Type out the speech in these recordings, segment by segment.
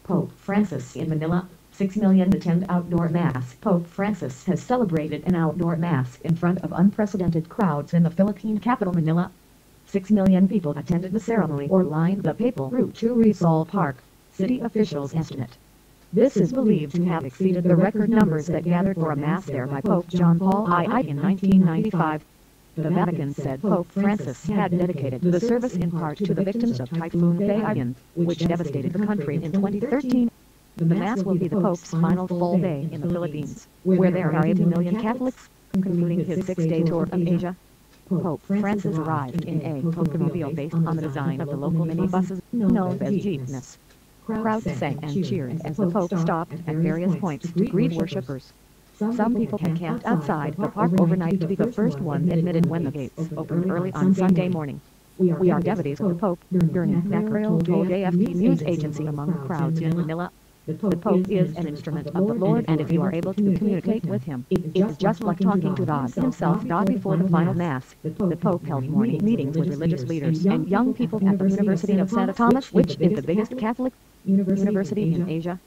Pope Francis in Manila. 6 million attend outdoor mass. Pope Francis has celebrated an outdoor mass in front of unprecedented crowds in the Philippine capital Manila. 6 million people attended the ceremony or lined the papal route to Rizal Park, city officials estimate. This is believed to have exceeded the record numbers that gathered for a mass there by Pope John Paul II in 1995. The Vatican said Pope Francis had dedicated the service in part to the victims of Typhoon Haiyan, which devastated the country in 2013. The Mass will be the Pope's final full day in the Philippines, where there are 80 million Catholics, concluding his 6-day tour of Asia. Pope Francis arrived in a Popemobile based on the design of the local minibuses, known as jeepneys. Crowds sang and cheered as the Pope stopped at various points to greet worshippers. Some people had camped outside the park overnight to be the first ones admitted when the gates opened early on Sunday morning. "We are devotees of the Pope," Bernie Mackerel told AFP news agency among crowds in Manila. "The Pope is an instrument of the Lord, and if you are able to communicate with him, it is just like talking to God himself." Before the final Mass, the Pope held morning meetings with religious leaders and young people at the University of Santa Thomas, which is the biggest Catholic university in Asia.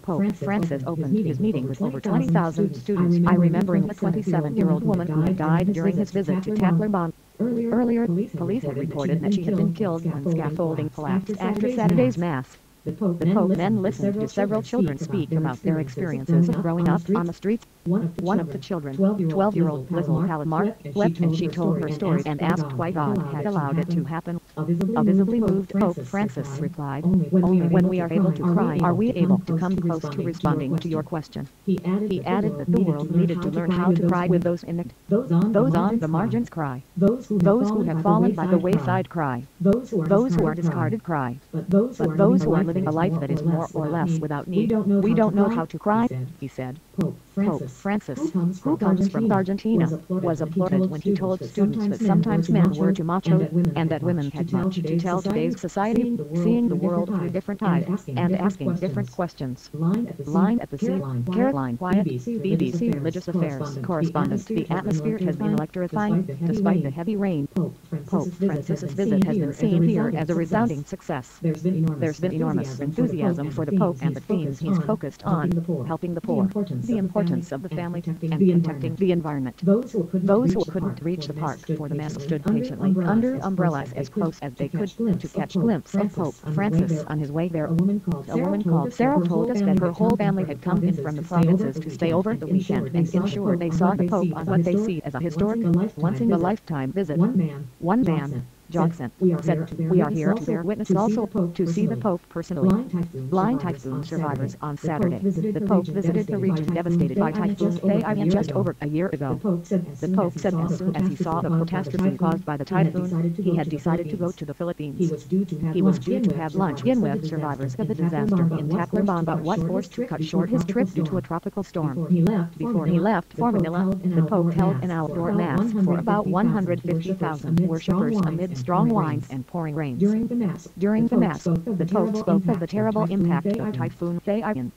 Pope Francis opened his meeting with over 20,000 students by remembering a 27-year-old woman who had died during his visit to Tacloban. Earlier, police had reported that she had been killed when scaffolding collapsed after Saturday's Mass. The Pope then listened to several children speak about their experiences growing up on the streets. One of the children, 12-year-old Lizel Palomar, wept and she told her story and asked why God had allowed it to happen. A visibly moved Pope Francis replied, "Only when we are able to cry are we able to come close to responding to your question." He added that the world needed to learn how to cry with those in it. Those on the margins cry. Those who have fallen by the wayside cry. Those who are discarded cry. But those who are living a life that is more or less without need, we don't know how to cry, he said. Pope Francis, who comes from Argentina, was applauded when he told students that sometimes men were too macho, and that women had much to tell today's society, seeing the world through different eyes, and asking different questions. Line at the sea, Caroline Wyatt, BBC Religious Affairs correspondent. The atmosphere has been electrifying, despite the heavy rain. Pope Francis's visit has been seen here as a resounding success. There's been enormous enthusiasm for the Pope and the themes he's focused on, helping the poor, the importance of the family, and protecting the environment. Those who couldn't reach the park for the Mass stood patiently under umbrellas as close as they could to catch a glimpse of Pope Francis on his way there. A woman called Sarah told us that her whole family had come in from the provinces to stay over the weekend and ensure they saw the Pope on what they see as a historic, once-in-a-lifetime visit. One man, Johnson, said, "We are here to bear witness also to see the Pope personally." Blind typhoon survivors on Saturday. The Pope visited the region devastated by Typhoon Haiyan just over a year ago. The Pope said as soon as he saw the catastrophe caused by the typhoon, he had decided to go to the Philippines. He was due to have lunch in with survivors of the disaster in Tacloban, but was forced to cut short his trip due to a tropical storm. Before he left for Manila, the Pope held an outdoor Mass for about 150,000 worshippers amid strong winds and pouring rains. During the Mass, the Pope spoke of the terrible impact of Typhoon Haiyan.